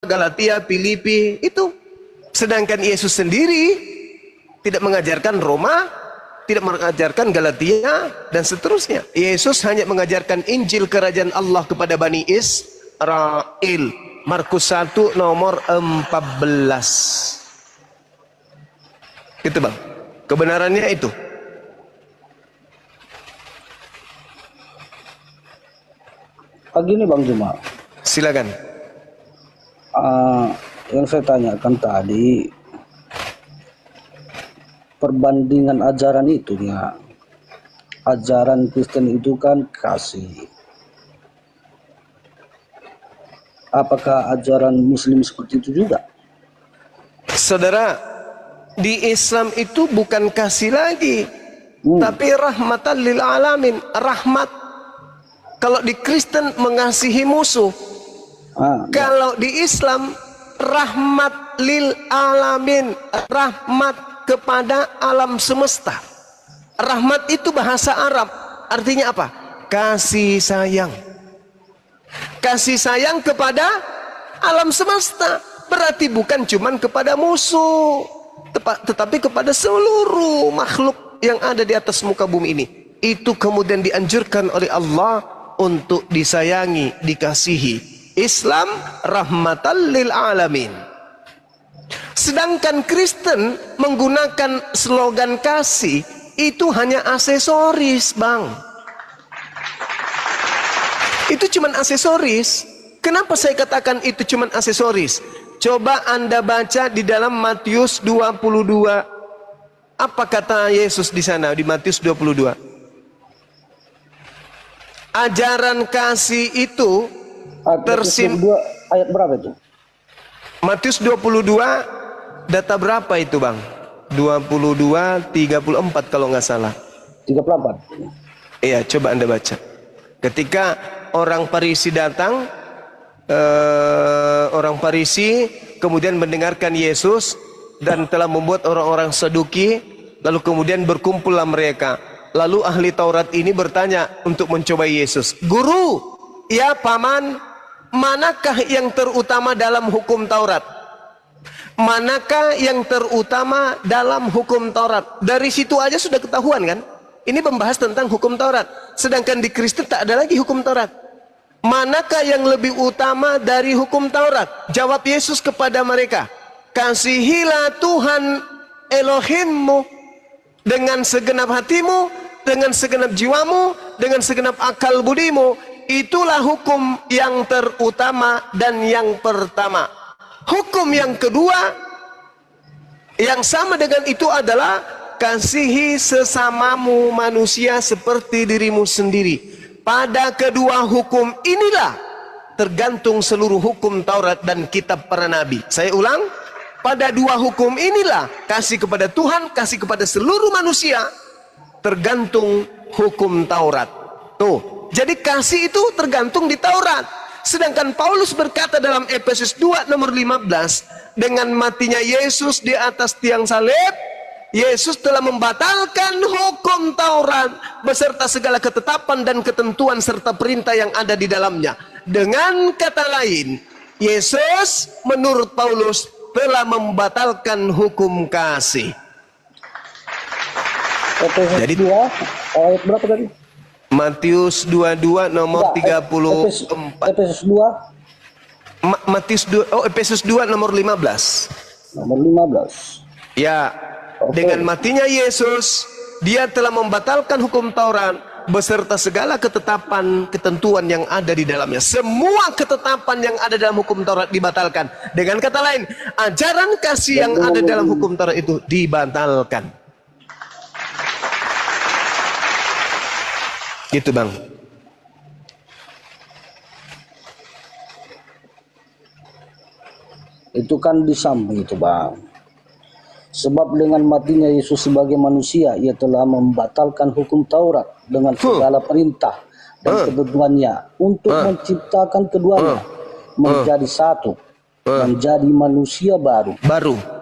Galatia, Filipi itu. Sedangkan Yesus sendiri tidak mengajarkan Roma, tidak mengajarkan Galatia dan seterusnya. Yesus hanya mengajarkan Injil kerajaan Allah kepada Bani Israel. Markus 1 nomor 14. Gitu bang, kebenarannya itu. Begini Bang Juma, Silakan. yang saya tanyakan tadi, perbandingan ajaran itu ya, ajaran Kristen itu kan kasih. Apakah ajaran Muslim seperti itu juga? Saudara, di Islam itu bukan kasih lagi, tapi rahmatan lil alamin, rahmat. Kalau di Kristen mengasihi musuh, kalau di Islam rahmat lil alamin, rahmat kepada alam semesta. Rahmat itu bahasa Arab, artinya apa? Kasih sayang. Kasih sayang kepada alam semesta, berarti bukan cuman kepada musuh, tetapi kepada seluruh makhluk yang ada di atas muka bumi ini. Itu kemudian dianjurkan oleh Allah untuk disayangi, dikasihi. Islam rahmatan lil alamin. Sedangkan Kristen menggunakan slogan kasih itu hanya aksesoris, Bang. Itu cuman aksesoris. Kenapa saya katakan itu cuman aksesoris? Coba Anda baca di dalam Matius 22. Apa kata Yesus di sana di Matius 22? Ajaran kasih itu ayat berapa itu? Matius 22 data berapa itu bang? 22, 34 kalau nggak salah. 34. Iya, coba Anda baca. Ketika orang Farisi datang, orang Farisi kemudian mendengarkan Yesus dan telah membuat orang-orang Saduki, lalu kemudian berkumpullah mereka. Lalu ahli Taurat ini bertanya untuk mencobai Yesus. Guru, ya paman, manakah yang terutama dalam hukum Taurat? Manakah yang terutama dalam hukum Taurat? Dari situ aja sudah ketahuan kan? Ini membahas tentang hukum Taurat. Sedangkan di Kristen tak ada lagi hukum Taurat. Manakah yang lebih utama dari hukum Taurat? Jawab Yesus kepada mereka. Kasihilah Tuhan Elohimmu dengan segenap hatimu, dengan segenap jiwamu, dengan segenap akal budimu. Itulah hukum yang terutama dan yang pertama. Hukum yang kedua yang sama dengan itu adalah kasihi sesamamu manusia seperti dirimu sendiri. Pada kedua hukum inilah tergantung seluruh hukum Taurat dan kitab para nabi. Saya ulang, pada dua hukum inilah, kasih kepada Tuhan, kasih kepada seluruh manusia, tergantung hukum Taurat. Tuh, jadi kasih itu tergantung di Taurat. Sedangkan Paulus berkata dalam Efesus 2 nomor 15, dengan matinya Yesus di atas tiang salib, Yesus telah membatalkan hukum Taurat beserta segala ketetapan dan ketentuan serta perintah yang ada di dalamnya. Dengan kata lain, Yesus menurut Paulus telah membatalkan hukum kasih. Jadi 2 ayat berapa tadi? Matius 22 nomor 34. Efesus 2. Matius 2, Efesus 2 nomor 15. Nomor 15. Ya, dengan matinya Yesus, dia telah membatalkan hukum Taurat beserta segala ketetapan, ketentuan yang ada di dalamnya. Semua ketetapan yang ada dalam hukum Taurat dibatalkan. Dengan kata lain, ajaran kasih yang ada dalam hukum Taurat itu dibatalkan. Gitu bang. Itu kan di samping itu bang. Sebab dengan matinya Yesus sebagai manusia, ia telah membatalkan hukum Taurat dengan segala perintah dan ketentuannya untuk menciptakan keduanya menjadi satu, menjadi manusia baru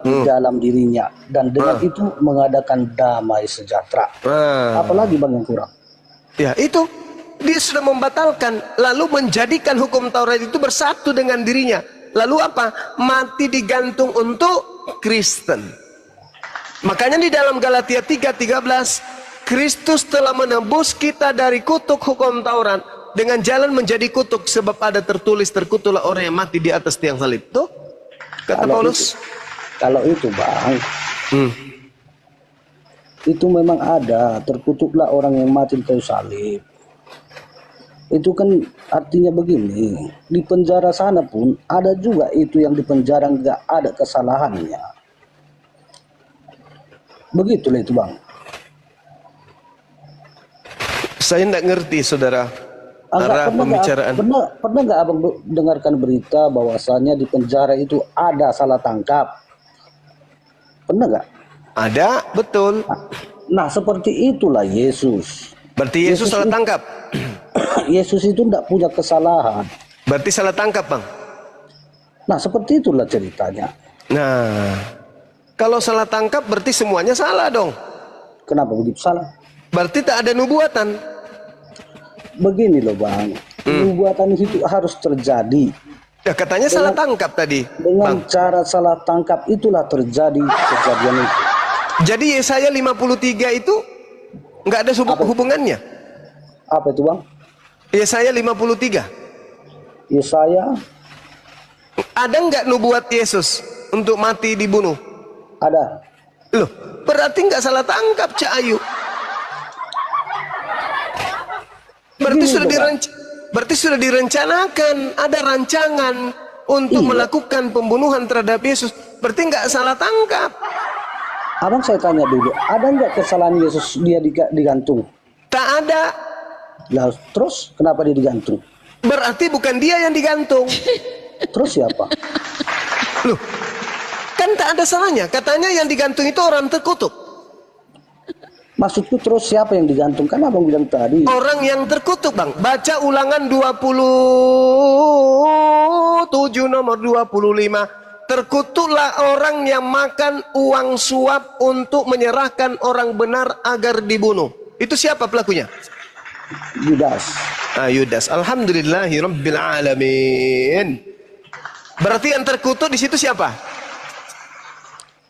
di dalam dirinya, dan dengan itu mengadakan damai sejahtera. Apalagi bang yang kurang? Ya itu, dia sudah membatalkan lalu menjadikan hukum Taurat itu bersatu dengan dirinya. Lalu apa? Mati digantung untuk Kristen. Makanya di dalam Galatia 3:13, Kristus telah menebus kita dari kutuk hukum Taurat dengan jalan menjadi kutuk, sebab ada tertulis, terkutuklah orang yang mati di atas tiang salib. Tuh, kata Paulus. Kalau itu Bang, itu memang ada, terkutuklah orang yang mati di kayu salib. Itu kan artinya begini, di penjara sana pun ada juga itu yang di penjara nggak ada kesalahannya. Begitulah itu Bang. Saya tidak ngerti saudara arah pembicaraan. Pernah nggak abang dengarkan berita bahwasannya di penjara itu ada salah tangkap? Pernah nggak? Ada, betul. Nah seperti itulah Yesus. Berarti Yesus salah tangkap. Yesus itu tidak punya kesalahan. Berarti salah tangkap bang. Nah seperti itulah ceritanya. Nah, kalau salah tangkap berarti semuanya salah dong. Kenapa begitu salah? Berarti tak ada nubuatan. Begini loh bang, nubuatan itu harus terjadi. Ya katanya salah tangkap tadi. Dengan bang, cara salah tangkap itulah terjadi kejadian itu. jadi Yesaya 53 itu nggak ada hubungannya. Apa itu bang? Yesaya 53. Yesaya. Ada nggak nubuat Yesus untuk mati dibunuh? Ada. Loh, berarti nggak salah tangkap Cak Ayu. Berarti sudah direncanakan, ada rancangan untuk melakukan pembunuhan terhadap Yesus. Berarti nggak salah tangkap. Abang saya tanya dulu, ada nggak kesalahan Yesus dia digantung? Tak ada. Lah, terus kenapa dia digantung? Berarti bukan dia yang digantung. Terus siapa? Loh, kan tak ada salahnya. Katanya yang digantung itu orang terkutuk. Maksudku terus siapa yang digantung? Kan abang bilang tadi. Orang yang terkutuk bang. Baca Ulangan 27 nomor 25. Terkutuklah orang yang makan uang suap untuk menyerahkan orang benar agar dibunuh. Itu siapa pelakunya? Yudas. Yudas. Alhamdulillahirabbil alamin. Berarti yang terkutuk di situ siapa?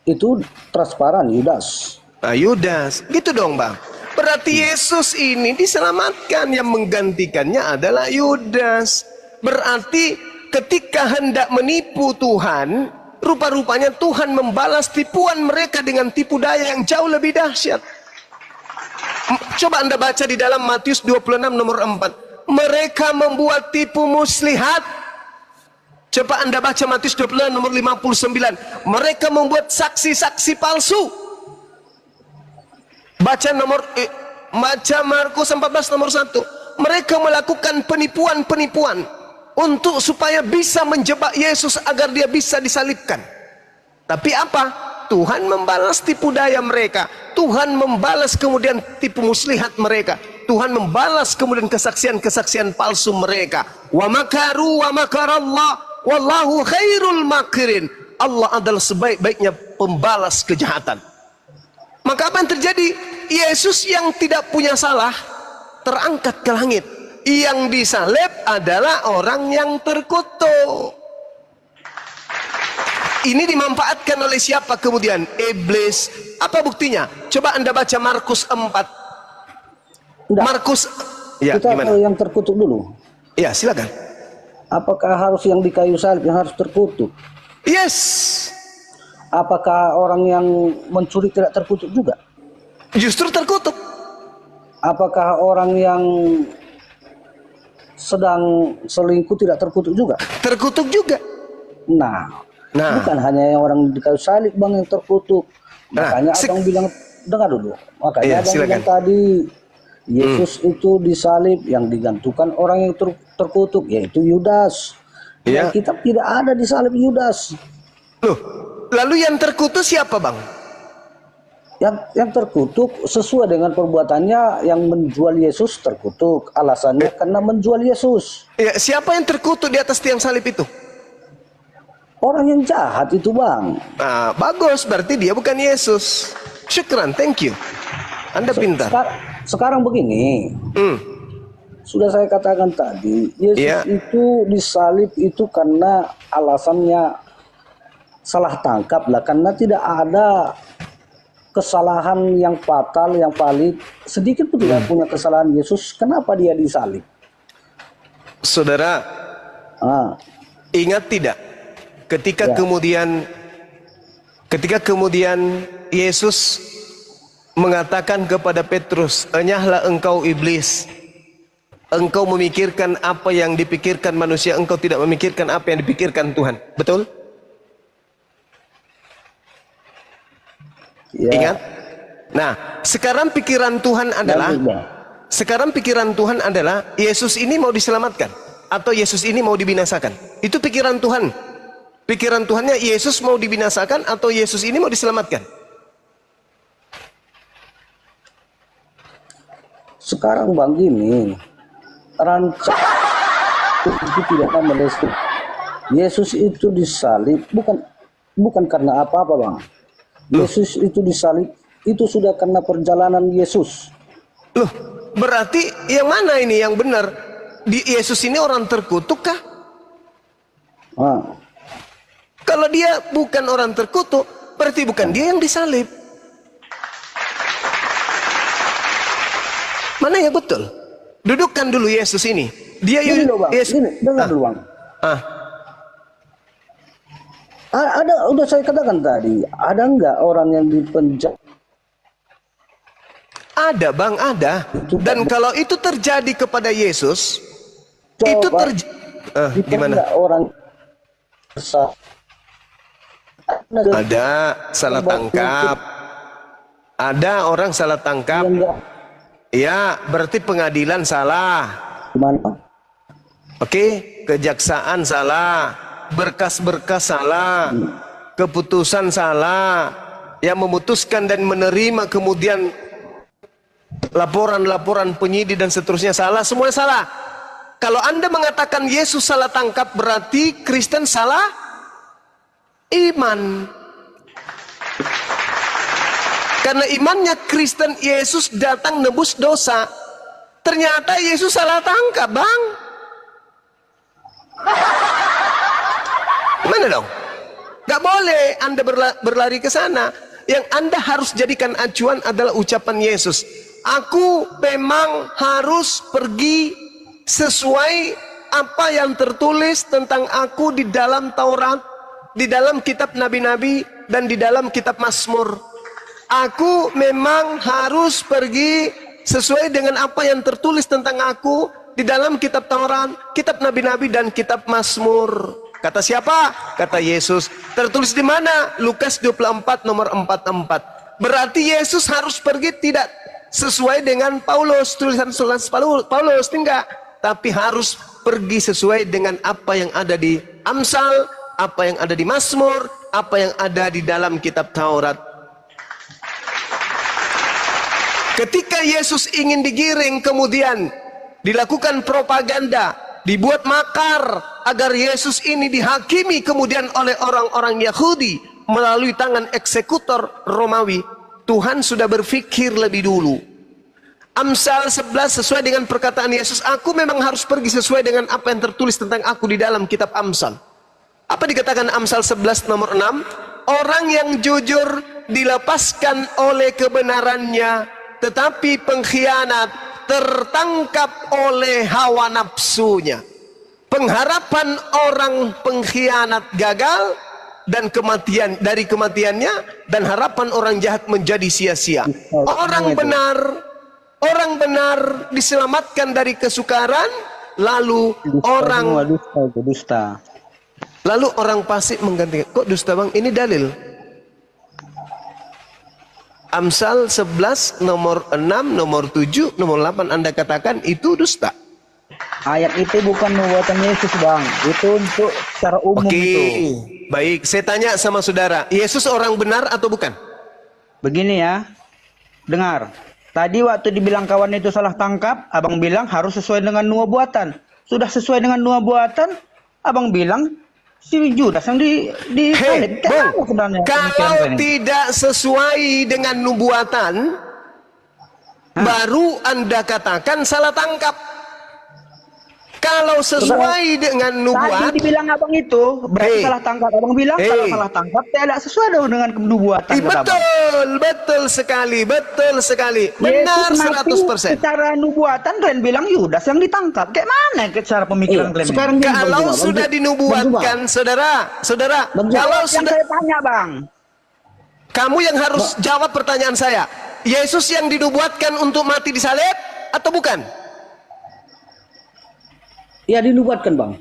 Itu transparan Yudas. Yudas. Gitu dong bang. Berarti Yesus ini diselamatkan, yang menggantikannya adalah Yudas. Berarti ketika hendak menipu Tuhan, rupa-rupanya Tuhan membalas tipuan mereka dengan tipu daya yang jauh lebih dahsyat. Coba Anda baca di dalam Matius 26 nomor 4. Mereka membuat tipu muslihat. Coba Anda baca Matius 26 nomor 59. Mereka membuat saksi-saksi palsu. Baca Markus 14 nomor 1. Mereka melakukan penipuan-penipuan untuk supaya bisa menjebak Yesus agar dia bisa disalibkan. Tapi apa? Tuhan membalas tipu daya mereka. Tuhan membalas kemudian tipu muslihat mereka. Tuhan membalas kemudian kesaksian-kesaksian palsu mereka. Wa makaru wa makarallah wallahu khairul makirin. Allah adalah sebaik-baiknya pembalas kejahatan. Maka apa yang terjadi? Yesus yang tidak punya salah terangkat ke langit. Yang disalib adalah orang yang terkutuk. Ini dimanfaatkan oleh siapa kemudian? Iblis. Apa buktinya? Coba Anda baca Markus 4. Markus. Ya, kita gimana? yang terkutuk dulu. Ya, silakan. Apakah harus yang di kayu salib yang harus terkutuk? Yes. Apakah orang yang mencuri tidak terkutuk juga? Justru terkutuk. Apakah orang yang sedang selingkuh tidak terkutuk juga? Terkutuk juga. Nah, bukan hanya yang orang di kayu salib bang yang terkutuk. Makanya abang bilang, dengar dulu. Makanya abang bilang tadi, Yesus itu disalib, yang digantungkan orang yang terkutuk, yaitu Yudas. Yang kita tidak ada di salib Yudas. Loh, lalu yang terkutuk siapa bang? Yang terkutuk sesuai dengan perbuatannya, yang menjual Yesus terkutuk. Alasannya karena menjual Yesus. Ya, siapa yang terkutuk di atas tiang salib itu? Orang yang jahat itu bang. Nah, bagus, berarti dia bukan Yesus. Syukran, thank you. Anda pintar. Sekarang begini. Sudah saya katakan tadi, Yesus itu disalib itu karena alasannya salah tangkap lah, karena tidak ada kesalahan yang fatal, yang valid, sedikit pun tidak punya kesalahan Yesus. Kenapa dia disalib? Saudara, ingat tidak ketika kemudian Yesus mengatakan kepada Petrus, "Enyahlah engkau iblis. Engkau memikirkan apa yang dipikirkan manusia, engkau tidak memikirkan apa yang dipikirkan Tuhan." Betul? Ya. Ingat? Nah, sekarang pikiran Tuhan adalah Yesus ini mau diselamatkan atau Yesus ini mau dibinasakan. Itu pikiran Tuhan. Pikiran Tuhannya Yesus mau dibinasakan atau Yesus ini mau diselamatkan. Sekarang Bang gini, rancang itu tidak akan merespon. Yesus itu disalib bukan karena apa-apa, Bang. Yesus itu disalib itu sudah karena perjalanan Yesus. Loh, berarti yang mana ini yang benar? Yesus ini orang terkutuk kah? Kalau dia bukan orang terkutuk, berarti bukan dia yang disalib. Mana yang betul? Dudukkan dulu Yesus ini. Dia Gini loh, Bang. Yesus. Gini, dengar dulu, Bang. Udah saya katakan tadi, ada enggak orang yang dipenjara? Ada, Bang, ada. Dan kalau itu terjadi kepada Yesus, itu gimana? Orang ada salah tangkap. Ada orang salah tangkap. Ya, berarti pengadilan salah. Gimana? Oke, kejaksaan salah, berkas-berkas salah, keputusan salah, yang memutuskan dan menerima kemudian laporan-laporan penyidik dan seterusnya salah, semuanya salah. Kalau Anda mengatakan Yesus salah tangkap, berarti Kristen salah iman. Karena imannya Kristen, Yesus datang nebus dosa. Ternyata Yesus salah tangkap, Bang. Mana dong? Gak boleh Anda berlari ke sana. Yang Anda harus jadikan acuan adalah ucapan Yesus. Aku memang harus pergi sesuai apa yang tertulis tentang aku di dalam Taurat, di dalam kitab nabi-nabi, dan di dalam kitab Mazmur. Aku memang harus pergi sesuai dengan apa yang tertulis tentang aku di dalam kitab Taurat, kitab nabi-nabi, dan kitab Mazmur. Kata siapa? Kata Yesus. Tertulis di mana? Lukas 24 nomor 44. Berarti Yesus harus pergi tidak sesuai dengan Paulus, tulisan Paulus, enggak. Tapi harus pergi sesuai dengan apa yang ada di Amsal, apa yang ada di Mazmur, apa yang ada di dalam kitab Taurat. Ketika Yesus ingin digiring, kemudian dilakukan propaganda, dibuat makar agar Yesus ini dihakimi kemudian oleh orang-orang Yahudi melalui tangan eksekutor Romawi. Tuhan sudah berpikir lebih dulu. Amsal 11 sesuai dengan perkataan Yesus, aku memang harus pergi sesuai dengan apa yang tertulis tentang aku di dalam kitab Amsal. Apa dikatakan Amsal 11 nomor 6? Orang yang jujur dilepaskan oleh kebenarannya, tetapi pengkhianat tertangkap oleh hawa nafsunya. Pengharapan orang pengkhianat gagal dan dari kematiannya, dan harapan orang jahat menjadi sia-sia. Orang benar diselamatkan dari kesukaran, lalu orang fasik menggantikan. Kok dusta, Bang? Ini dalil. Amsal 11 nomor 6, nomor 7, nomor 8 Anda katakan itu dusta. Ayat itu bukan nubuatan Yesus, Bang. Itu untuk secara umum. Oke, baik. Saya tanya sama saudara, Yesus orang benar atau bukan? Begini ya, dengar. Tadi waktu dibilang kawan itu salah tangkap, abang bilang harus sesuai dengan nubuatan. Sudah sesuai dengan nubuatan, abang bilang si Judas yang Hey, kalau tidak sesuai dengan nubuatan, baru Anda katakan salah tangkap. Kalau sesuai dengan Tadi nubuat, dibilang abang itu berarti salah tangkap. Abang bilang kalau salah tangkap tidak sesuai dong dengan nubuatan. kata abang. betul sekali, benar Yesus mati 100%. secara nubuatan kalian bilang Yudas yang ditangkap. Kayak mana cara pemikiran kalian? Sekarang gini, Bang Kalau Juma, sudah Bang dinubuatkan, saudara, Bang Juma. kalau yang sudah, saya tanya bang. kamu yang harus jawab pertanyaan saya. Yesus yang dinubuatkan untuk mati di salib atau bukan? Ya dinubuatkan, Bang.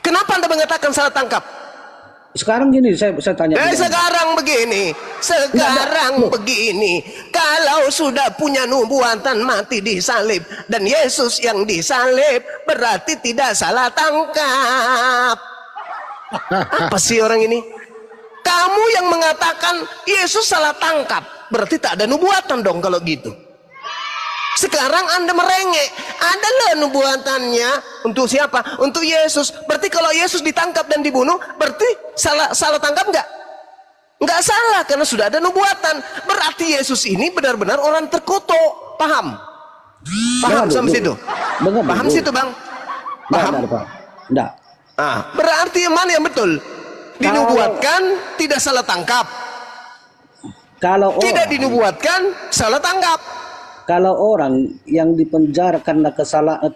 Kenapa Anda mengatakan salah tangkap? Sekarang gini, saya tanya. Sekarang begini, kalau sudah punya nubuatan mati di salib dan Yesus yang disalib, berarti tidak salah tangkap. Apa sih orang ini? Kamu yang mengatakan Yesus salah tangkap, berarti tak ada nubuatan dong kalau gitu. Sekarang Anda merengek, ada loh nubuatannya untuk siapa? Untuk Yesus. Berarti kalau Yesus ditangkap dan dibunuh, berarti salah tangkap enggak? Enggak salah karena sudah ada nubuatan. Berarti Yesus ini benar-benar orang terkutuk. Paham? Paham sampai situ? Paham situ, Bang? Paham? Enggak. Berarti yang mana yang betul? Dinubuatkan tidak salah tangkap. Kalau tidak dinubuatkan salah tangkap. Kalau orang yang dipenjara karena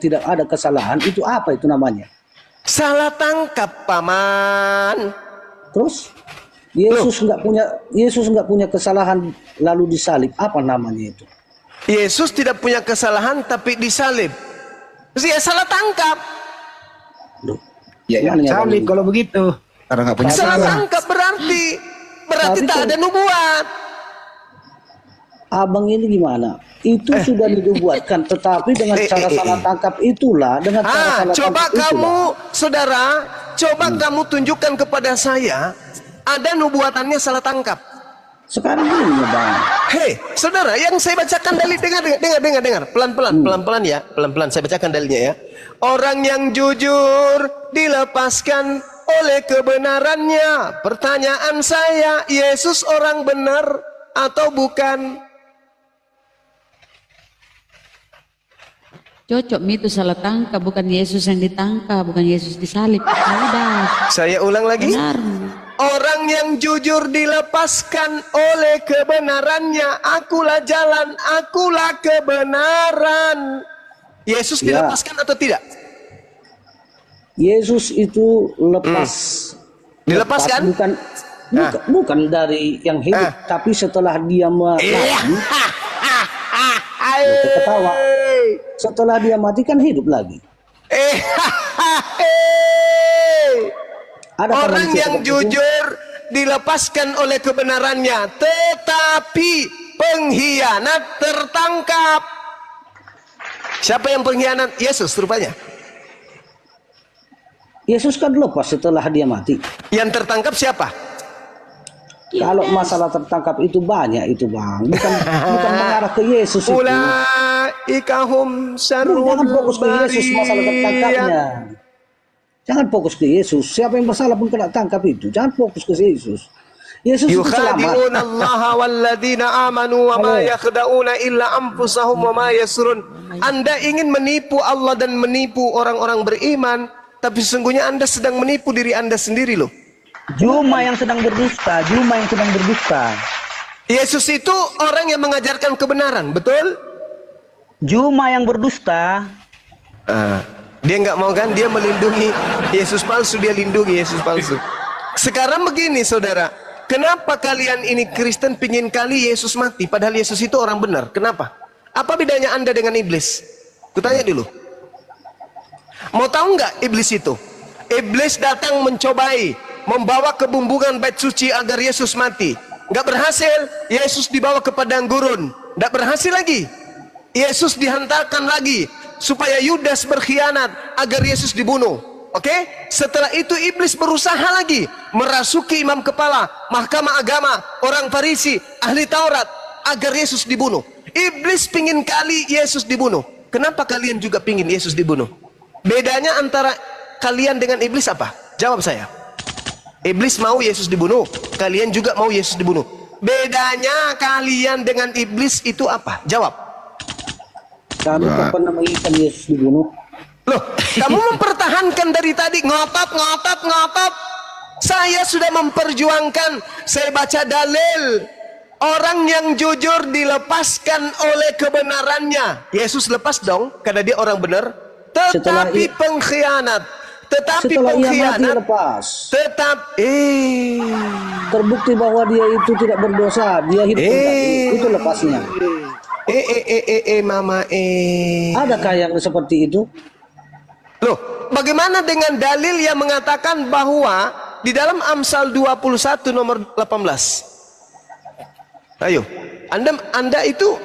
tidak ada kesalahan, itu apa itu namanya? Salah tangkap, Paman. Terus Yesus nggak punya kesalahan lalu disalib, apa namanya itu? Yesus tidak punya kesalahan tapi disalib. Dia salah tangkap. Loh, Ya, salib kalau begitu. Karena nggak punya Salah salah. tangkap berarti Tapi tak ada nubuat. Abang ini gimana? Itu sudah dinubuatkan, tetapi dengan cara salah tangkap itulah, dengan cara salah coba tangkap kamu, itulah. saudara, kamu tunjukkan kepada saya ada nubuatannya salah tangkap. Sekarang ini, Bang. Hei, saudara, yang saya bacakan dalil, dengar, pelan-pelan ya, pelan-pelan saya bacakan dalilnya ya. Orang yang jujur dilepaskan oleh kebenarannya. Pertanyaan saya, Yesus orang benar atau bukan? Cocok itu salah tangkap, bukan Yesus yang ditangkap, bukan Yesus disalib. Udah. Saya ulang lagi. Benar. Orang yang jujur dilepaskan oleh kebenarannya. Akulah jalan, akulah kebenaran. Yesus dilepaskan atau tidak? Yesus itu lepas. Dilepaskan? Bukan dari yang hidup, tapi setelah dia mati. Ketawa. Setelah dia mati kan hidup lagi. Ada orang yang jujur dilepaskan oleh kebenarannya, tetapi pengkhianat tertangkap. Siapa yang pengkhianat? Yesus rupanya. Yesus kan lepas setelah dia mati. Yang tertangkap siapa? Kalau masalah tertangkap itu banyak itu, Bang. Bukan mengarah ke Yesus itu. Ulaikahum syarrul Jangan fokus ke Yesus masalah tertangkapnya. Jangan fokus ke Yesus. Siapa yang bersalah pun kena tangkap itu. Jangan fokus ke Yesus. Yesus itu selamat. Yukhadi'una Allah walladzina amanu wa ma yakhda'una illa anfusahum wa ma yasrun. Anda ingin menipu Allah dan menipu orang-orang beriman, tapi sesungguhnya Anda sedang menipu diri Anda sendiri loh. Juma yang sedang berdusta. Yesus itu orang yang mengajarkan kebenaran, betul? Juma yang berdusta. Dia nggak mau kan? Dia melindungi Yesus palsu, dia lindungi Yesus palsu. Sekarang begini, saudara, kenapa kalian ini Kristen pingin kali Yesus mati, padahal Yesus itu orang benar? Kenapa? Apa bedanya Anda dengan iblis? Kutanya dulu. Mau tahu nggak iblis itu? Iblis datang mencobai, membawa kebumbungan bait suci agar Yesus mati. Nggak berhasil, Yesus dibawa ke padang gurun. Nggak berhasil lagi, Yesus dihantarkan lagi supaya Yudas berkhianat agar Yesus dibunuh. Oke? Setelah itu iblis berusaha lagi merasuki imam kepala, mahkamah agama, orang Farisi, ahli Taurat agar Yesus dibunuh. Iblis pingin kali Yesus dibunuh. Kenapa kalian juga pingin Yesus dibunuh? Bedanya antara kalian dengan iblis apa? Jawab saya. Iblis mau Yesus dibunuh, kalian juga mau Yesus dibunuh. Bedanya kalian dengan iblis itu apa? Jawab. Kami tak pernah menginginkan Yesus dibunuh. Loh, kamu mempertahankan dari tadi ngotot. Saya sudah memperjuangkan, saya baca dalil. Orang yang jujur dilepaskan oleh kebenarannya. Yesus lepas dong, karena dia orang benar. Tetapi pengkhianat, setelah ia mati lepas. Terbukti bahwa dia itu tidak berdosa, dia hidup kembali. Itu lepasnya. Mama. Adakah yang seperti itu? Loh, bagaimana dengan dalil yang mengatakan bahwa di dalam Amsal 21 nomor 18? Ayo, Anda itu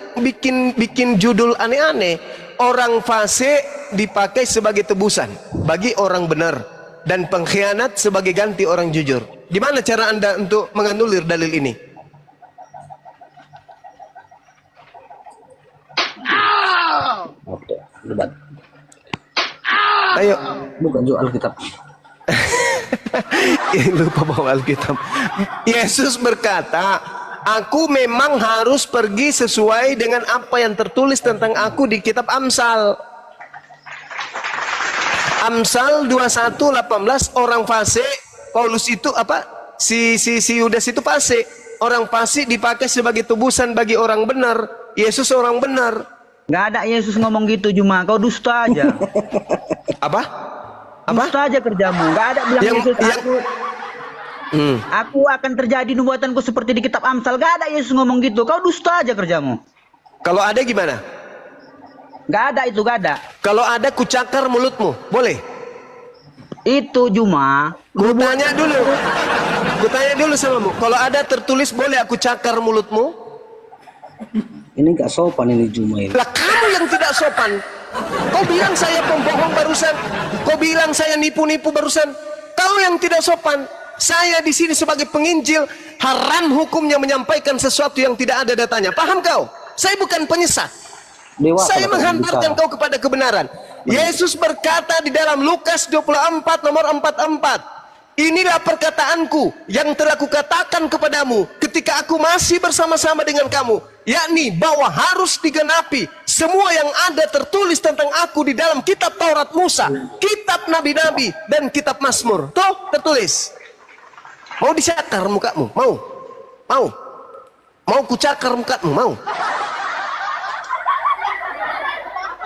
bikin judul aneh-aneh. Orang fasik dipakai sebagai tebusan bagi orang benar, dan pengkhianat sebagai ganti orang jujur. Gimana cara Anda untuk menganulir dalil ini? Oke, debat. Ayo. Bukan jual Alkitab. Lupa bawa Alkitab. Yesus berkata, aku memang harus pergi sesuai dengan apa yang tertulis tentang aku di kitab Amsal. Amsal 21:18, orang fasik, Paulus itu apa? Si Yudas itu fasik. Orang fasik dipakai sebagai tebusan bagi orang benar. Yesus orang benar. Nggak ada Yesus ngomong gitu, cuma kau dusta aja. Apa? Dusta aja kerjamu. Nggak ada bilang Yesus aku akan terjadi nubuatanku seperti di kitab Amsal. Gak ada Yesus ngomong gitu. Kau dusta aja kerjamu. Kalau ada gimana? Gak ada itu, gak ada. Kalau ada kucakar mulutmu, boleh? Itu cuma. Kutanya dulu samamu. Kalau ada tertulis boleh aku cakar mulutmu? Ini gak sopan ini Juma ini. Lah kamu yang tidak sopan. Kau bilang saya pembohong barusan. Kau bilang saya nipu-nipu barusan. Kau yang tidak sopan. Saya di sini sebagai penginjil, haram hukumnya menyampaikan sesuatu yang tidak ada datanya. Paham kau? Saya bukan penyesat. Saya menghantarkan kau kepada kebenaran. Yesus berkata di dalam Lukas 24 nomor 44, inilah perkataanku yang telah kukatakan kepadamu ketika aku masih bersama-sama dengan kamu, yakni bahwa harus digenapi semua yang ada tertulis tentang aku di dalam kitab Taurat Musa, kitab Nabi-Nabi, dan kitab Mazmur. Tuh tertulis. Mau dicakar mukamu? Mau kucakar mukamu? Mau?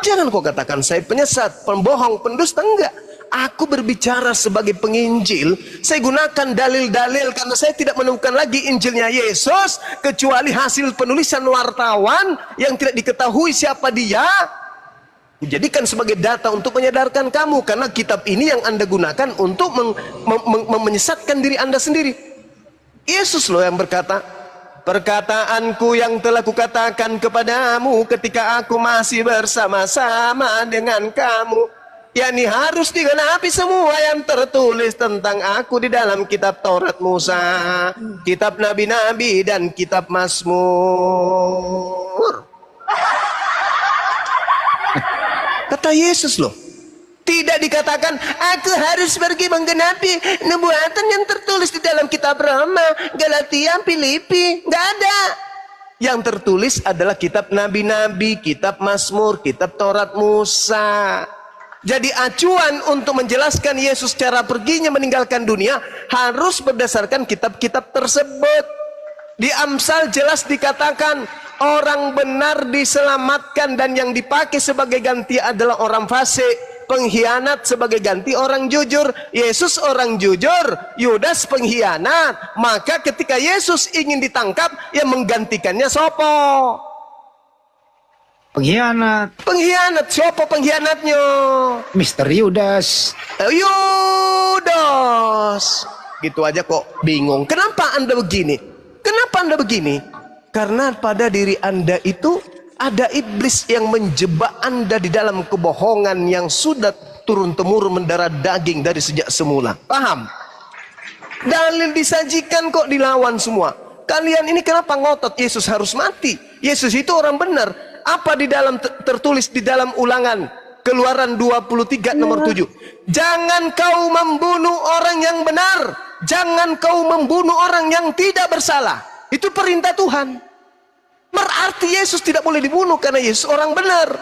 Jangan kau katakan saya penyesat, pembohong, pendusta. Enggak. Aku berbicara sebagai penginjil. Saya gunakan dalil-dalil karena saya tidak menemukan lagi Injilnya Yesus kecuali hasil penulisan wartawan yang tidak diketahui siapa dia. Jadikan sebagai data untuk menyadarkan kamu, karena kitab ini yang Anda gunakan untuk menyesatkan diri Anda sendiri. Yesus loh yang berkata, perkataanku yang telah kukatakan kepadamu ketika aku masih bersama-sama dengan kamu, yakni harus digenapi semua yang tertulis tentang aku di dalam kitab Taurat Musa, kitab Nabi-Nabi, dan kitab Mazmur. Kata Yesus loh. Tidak dikatakan aku harus pergi menggenapi nubuatan yang tertulis di dalam kitab Roma, Galatia, Filipi. Nggak ada. Yang tertulis adalah kitab Nabi-Nabi, kitab Mazmur, kitab Taurat Musa. Jadi acuan untuk menjelaskan Yesus cara perginya meninggalkan dunia harus berdasarkan kitab-kitab tersebut. Di Amsal jelas dikatakan orang benar diselamatkan dan yang dipakai sebagai ganti adalah orang fasik, pengkhianat sebagai ganti orang jujur. Yesus orang jujur, Yudas pengkhianat. Maka ketika Yesus ingin ditangkap, yang menggantikannya sopo? Pengkhianat. Pengkhianat. Sopo pengkhianatnya? Mister Yudas. Yudas. Gitu aja kok bingung. Kenapa Anda begini? Kenapa Anda begini? Karena pada diri Anda itu ada iblis yang menjebak Anda di dalam kebohongan yang sudah turun-temurun mendarah daging dari sejak semula. Paham? Dalil disajikan kok dilawan semua. Kalian ini kenapa ngotot Yesus harus mati? Yesus itu orang benar. Apa di dalam tertulis di dalam Ulangan Keluaran 23 nomor 7? Jangan kau membunuh orang yang benar. Jangan kau membunuh orang yang tidak bersalah. Itu perintah Tuhan. Berarti Yesus tidak boleh dibunuh karena Yesus orang benar.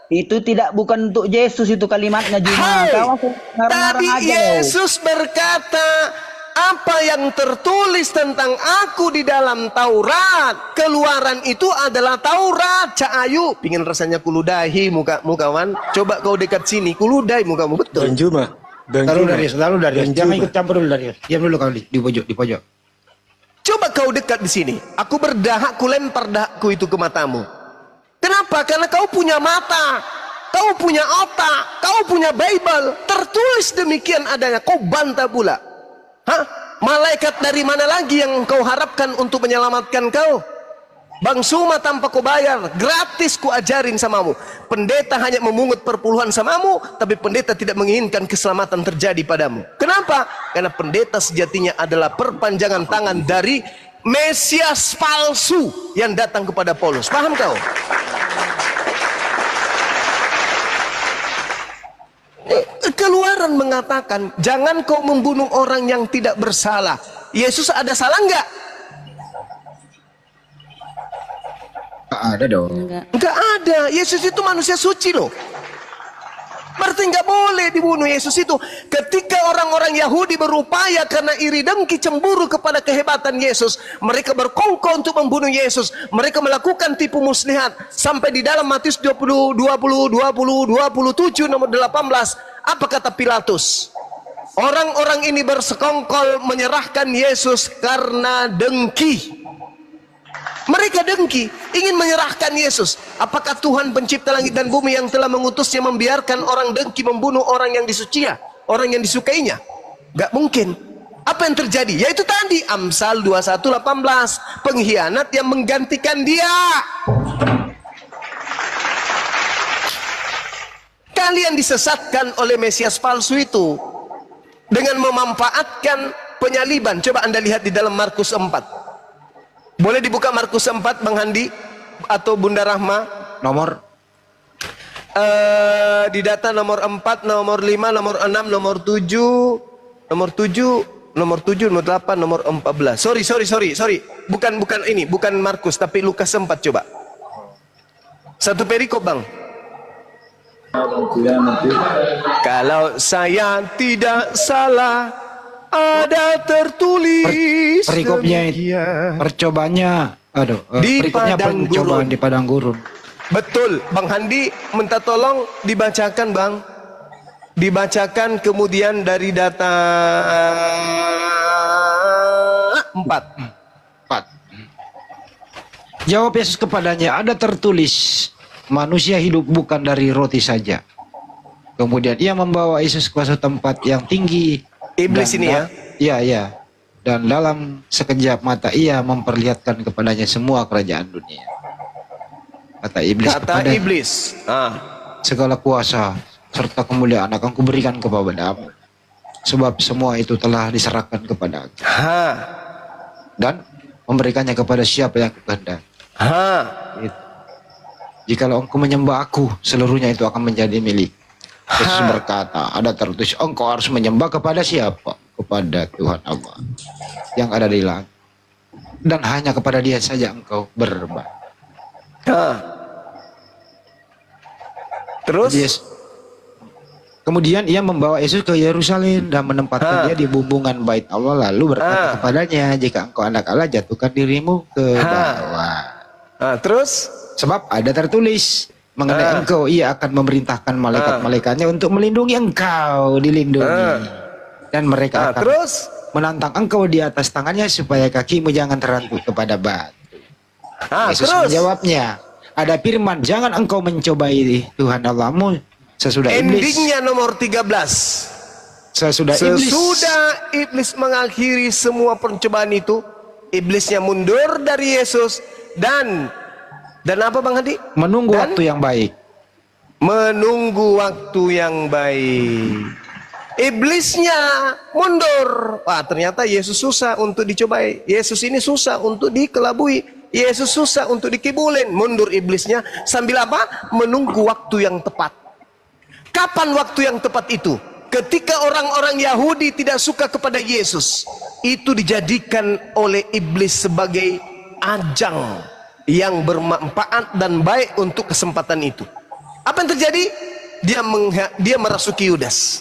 Itu bukan untuk Yesus itu kalimatnya Juma. Hai, Kau ngarang-ngarang tadi aja. Yesus berkata, apa yang tertulis tentang aku di dalam Taurat, Keluaran itu adalah Taurat. Cak Ayu, pingin rasanya kuludahi mukamu kawan. Coba kau dekat sini, kuludai mukamu, betul. Bang Juma. Taruh Darius. Jangan ikut campur dulu Darius. Diam dulu kau di pojok. Coba kau dekat di sini. Aku berdahak, ku lempar dahakku itu ke matamu. Kenapa? Karena kau punya mata, kau punya otak, kau punya Bible. Tertulis demikian adanya. Kau bantah pula. Hah? Malaikat dari mana lagi yang kau harapkan untuk menyelamatkan kau? Bang Suma tanpa kau bayar, gratis ku ajarin samamu. Pendeta hanya memungut perpuluhan samamu, tapi pendeta tidak menginginkan keselamatan terjadi padamu. Kenapa? Karena pendeta sejatinya adalah perpanjangan tangan dari Mesias palsu yang datang kepada Paulus. Paham kau? Keluaran mengatakan, jangan kau membunuh orang yang tidak bersalah. Yesus ada salah enggak? Ada dong. Enggak ada. Yesus itu manusia suci loh. Berarti enggak boleh dibunuh Yesus itu. Ketika orang-orang Yahudi berupaya karena iri dengki cemburu kepada kehebatan Yesus, mereka berkongkol untuk membunuh Yesus. Mereka melakukan tipu muslihat sampai di dalam Matius 27 nomor 18. Apa kata Pilatus? Orang-orang ini bersekongkol menyerahkan Yesus karena dengki. Mereka dengki, ingin menyerahkan Yesus. Apakah Tuhan pencipta langit dan bumi yang telah mengutusnya membiarkan orang dengki membunuh orang yang disucia, orang yang disukainya? Gak mungkin. Apa yang terjadi? Yaitu tadi Amsal 21:18, pengkhianat yang menggantikan dia. Kalian disesatkan oleh Mesias palsu itu dengan memanfaatkan penyaliban. Coba Anda lihat di dalam Markus 4. Boleh dibuka Markus 4, Bang Handi atau Bunda Rahma? Nomor Di data nomor 4, nomor 5, nomor 6, nomor 7, nomor 7, nomor 7, nomor 8, nomor 14. Sorry. Bukan ini, bukan Markus, tapi Lukas 4 coba. Satu perikop, Bang. Kalau saya tidak salah, ada tertulis perikopnya percobaannya. Perikopnya percobaan di padang gurun. Betul, Bang Handi minta tolong dibacakan, Bang. Dibacakan kemudian dari data 4. Jawab Yesus kepadanya, ada tertulis, manusia hidup bukan dari roti saja. Kemudian ia membawa Yesus ke suatu tempat yang tinggi. Iblis ini ya? Iya. Dan dalam sekejap mata ia memperlihatkan kepadanya semua kerajaan dunia. Kata iblis. Segala kuasa serta kemuliaan akan kuberikan kepadamu, sebab semua itu telah diserahkan kepada aku. Dan memberikannya kepada siapa yang kehendaki. Jikalau engkau menyembah aku, seluruhnya itu akan menjadi milik. Yesus berkata, ada tertulis, engkau harus menyembah kepada siapa? Kepada Tuhan Allah yang ada di langit, dan hanya kepada Dia saja engkau berbakti. Terus? Kemudian ia membawa Yesus ke Yerusalem dan menempatkan dia di bumbungan bait Allah, lalu berkata kepadanya, jika engkau anak Allah, jatuhkan dirimu ke bawah. Terus? Sebab ada tertulis mengenai engkau, ia akan memerintahkan malaikat-malaikatnya untuk melindungi engkau, dilindungi. Dan mereka akan menantang engkau di atas tangannya supaya kakimu jangan terantuk kepada batu. Yesus menjawabnya, ada firman, jangan engkau mencobai Tuhan Allahmu sesudah iblis. Endingnya nomor 13. Sesudah iblis mengakhiri semua pencobaan itu, iblisnya mundur dari Yesus dan apa, Bang Hadi? Menunggu waktu yang baik. Menunggu waktu yang baik. Iblisnya mundur. Wah, ternyata Yesus susah untuk dicobai. Yesus ini susah untuk dikelabui. Yesus susah untuk dikibulin. Mundur iblisnya sambil apa? Menunggu waktu yang tepat. Kapan waktu yang tepat itu? Ketika orang-orang Yahudi tidak suka kepada Yesus, itu dijadikan oleh iblis sebagai ajang yang bermanfaat dan baik untuk kesempatan itu. Apa yang terjadi? Dia merasuki Yudas.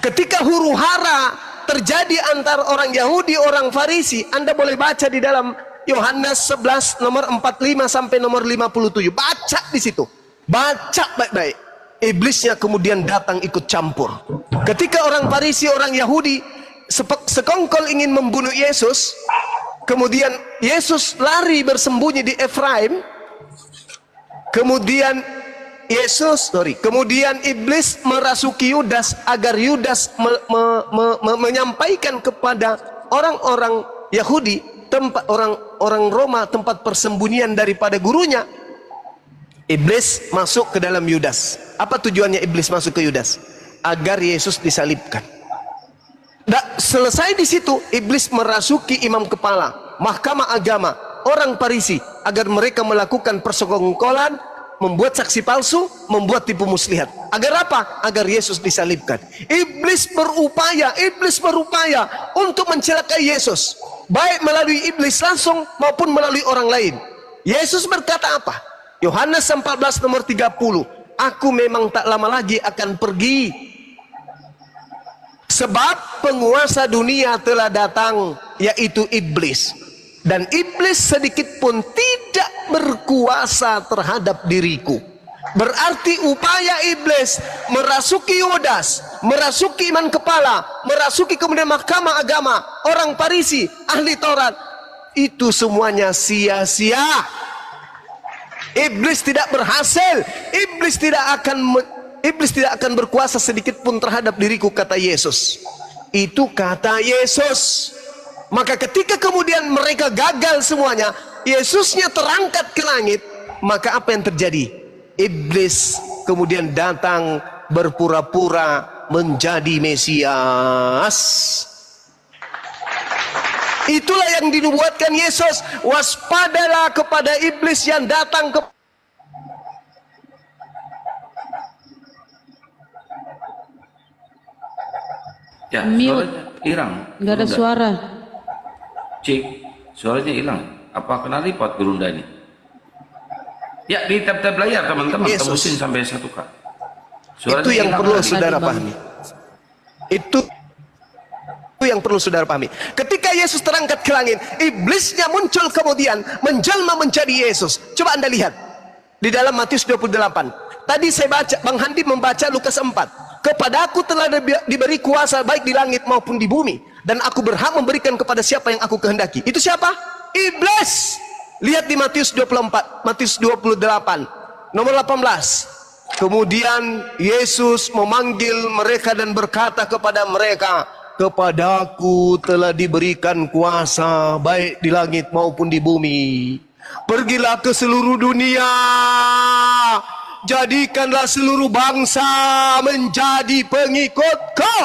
Ketika huru hara terjadi antara orang Yahudi, orang Farisi, Anda boleh baca di dalam Yohanes 11 nomor 45 sampai nomor 57. Baca di situ. Baca baik-baik. Iblisnya kemudian datang ikut campur. Ketika orang Farisi, orang Yahudi sekongkol ingin membunuh Yesus, kemudian Yesus lari bersembunyi di Efraim. Kemudian iblis merasuki Yudas agar Yudas menyampaikan kepada orang-orang Yahudi, tempat orang Roma, tempat persembunyian daripada gurunya. Iblis masuk ke dalam Yudas. Apa tujuannya iblis masuk ke Yudas? Agar Yesus disalibkan. Selesai di situ, iblis merasuki imam kepala, mahkamah agama, orang Farisi, agar mereka melakukan persekongkolan, membuat saksi palsu, membuat tipu muslihat. Agar apa? Agar Yesus disalibkan. Iblis berupaya untuk mencelakai Yesus, baik melalui iblis langsung maupun melalui orang lain. Yesus berkata apa? Yohanes 14 nomor 30, aku memang tak lama lagi akan pergi, sebab penguasa dunia telah datang, yaitu iblis. Dan iblis sedikit pun tidak berkuasa terhadap diriku. Berarti upaya iblis merasuki Yudas, merasuki iman kepala, merasuki kemudian mahkamah agama, orang Farisi, ahli Taurat, itu semuanya sia-sia. Iblis tidak berhasil. Iblis tidak akan berkuasa sedikit pun terhadap diriku, kata Yesus. Itu kata Yesus. Maka ketika kemudian mereka gagal semuanya, Yesusnya terangkat ke langit, maka apa yang terjadi? Iblis kemudian datang berpura-pura menjadi Mesias. Itulah yang dinubuatkan Yesus. Waspadalah kepada iblis yang datang ke... Ya, Mute. suaranya hilang. Nggak ada suara. Cek, suaranya hilang. Apa kena lipat Gurunda ini? Ya, di tab-tab layar teman-teman, tembusin sampai 1K. Itu yang perlu saudara pahami. Itu yang perlu saudara pahami. Ketika Yesus terangkat ke langit, iblisnya muncul kemudian menjelma menjadi Yesus. Coba Anda lihat di dalam Matius 28. Tadi saya baca, Bang Handi membaca Lukas 4. Kepadaku telah diberi kuasa baik di langit maupun di bumi, dan aku berhak memberikan kepada siapa yang aku kehendaki. Itu siapa? Iblis. Lihat di Matius 24, Matius 28 nomor 18. Kemudian Yesus memanggil mereka dan berkata kepada mereka, kepadaku telah diberikan kuasa baik di langit maupun di bumi. Pergilah ke seluruh dunia, jadikanlah seluruh bangsa menjadi pengikutku.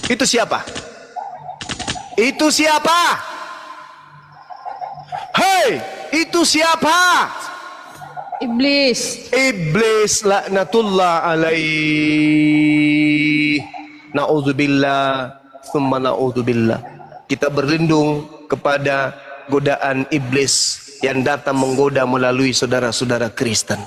Itu siapa? Itu siapa? Hei, itu siapa? Iblis. Iblis laknatullah alaih. Na'udzubillah, thumma na'udzubillah. Kita berlindung kepada godaan iblis yang datang menggoda melalui saudara-saudara Kristen.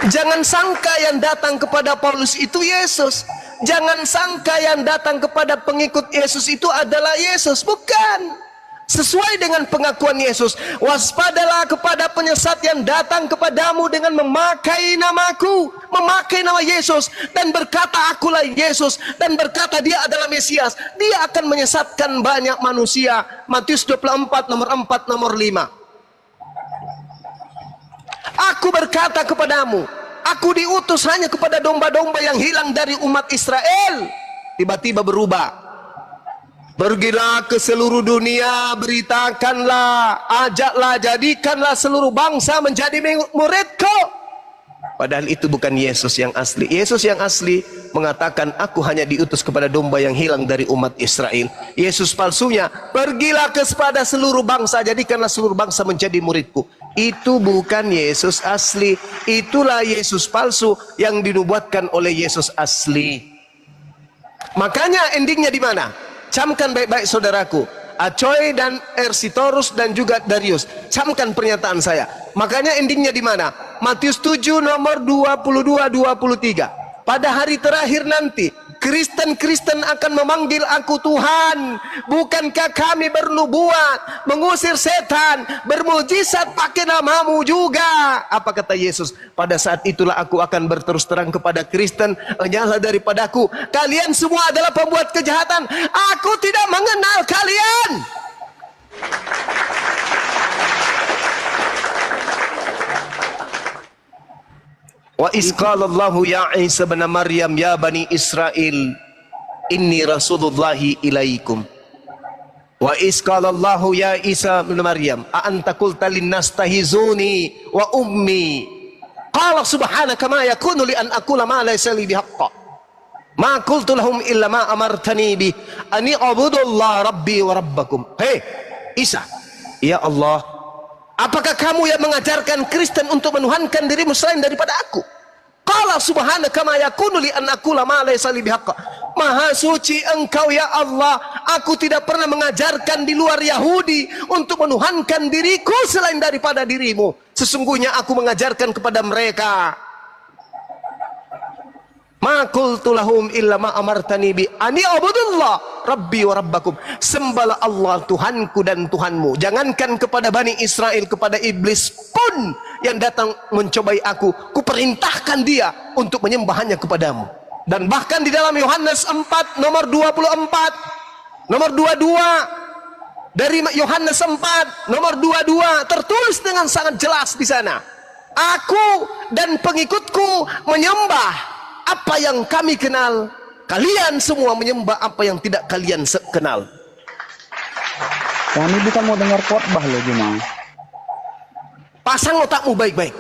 Jangan sangka yang datang kepada Paulus itu Yesus. Jangan sangka yang datang kepada pengikut Yesus itu adalah Yesus. Bukan. Sesuai dengan pengakuan Yesus, waspadalah kepada penyesat yang datang kepadamu dengan memakai namaku, memakai nama Yesus, dan berkata akulah Yesus, dan berkata dia adalah Mesias. Dia akan menyesatkan banyak manusia. Matius 24 nomor 4 nomor 5. Aku berkata kepadamu, aku diutus hanya kepada domba-domba yang hilang dari umat Israel. Tiba-tiba berubah. Pergilah ke seluruh dunia, beritakanlah, ajaklah, jadikanlah seluruh bangsa menjadi muridku. Padahal itu bukan Yesus yang asli. Yesus yang asli mengatakan, aku hanya diutus kepada domba yang hilang dari umat Israel. Yesus palsunya, pergilah kepada seluruh bangsa, jadikanlah seluruh bangsa menjadi muridku. Itu bukan Yesus asli. Itulah Yesus palsu yang dinubuatkan oleh Yesus asli. Makanya endingnya di mana? Camkan baik-baik saudaraku. Acoy dan Ersitorus dan juga Darius. Camkan pernyataan saya. Makanya endingnya di mana? Matius 7 nomor 22-23. Pada hari terakhir nanti, Kristen-Kristen akan memanggil aku Tuhan. Bukankah kami bernubuat, mengusir setan, bermujizat pakai namamu juga? Apa kata Yesus? Pada saat itulah aku akan berterus terang kepada Kristen, enyahlah daripadaku, kalian semua adalah pembuat kejahatan. Aku tidak mengenal kalian. Wa isqalallahu ya Isa bin Maryam ya bani Israel inni rasulullahi ilaikum. Wa isqalallahu ya Isa bin Maryam a anta qulta linnas tahizuni wa ummi qala subhanaka ma yakunu li an aqula ma laysa li bihaqq ma qultu lahum illa ma amartani bi ani abudullah rabbi wa rabbakum. Hei Isa, ya Allah, apakah kamu yang mengajarkan Kristen untuk menuhankan dirimu selain daripada aku? Qala subhanaka ma yakunu li an aqula ma laysa li bihaqq. Maha suci engkau ya Allah, aku tidak pernah mengajarkan di luar Yahudi untuk menuhankan diriku selain daripada dirimu. Sesungguhnya aku mengajarkan kepada mereka, ma qultu lahum illa ma amartani bi ani abudullah rabbi wa rabbakum. Sembahlah Allah Tuhanku dan Tuhanmu. Jangankan kepada Bani Israel, kepada iblis pun yang datang mencobai aku, kuperintahkan dia untuk menyembahnya kepadamu. Dan bahkan di dalam Yohanes 4 nomor 24 nomor 22, dari Yohanes 4 nomor 22 tertulis dengan sangat jelas di sana, aku dan pengikutku menyembah apa yang kami kenal, kalian semua menyembah apa yang tidak kalian kenal. Kami bukan mau dengar khotbah loh Juma. Pasang otakmu baik-baik.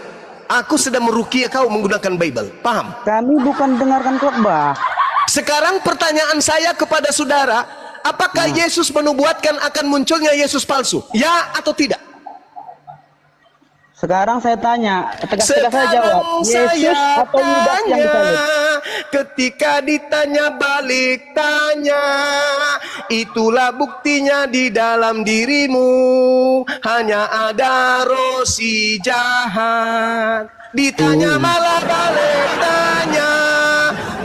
Aku sedang meruqyah kau menggunakan Bible. Paham? Kami bukan dengarkan khotbah. Sekarang pertanyaan saya kepada saudara, apakah Yesus menubuatkan akan munculnya Yesus palsu? Ya atau tidak? Sekarang saya tanya, tegas-tegas saya jawab, Yesus atau Yudas yang disalib? Ketika ditanya balik tanya, itulah buktinya di dalam dirimu hanya ada roh si jahat. Ditanya malah balik tanya,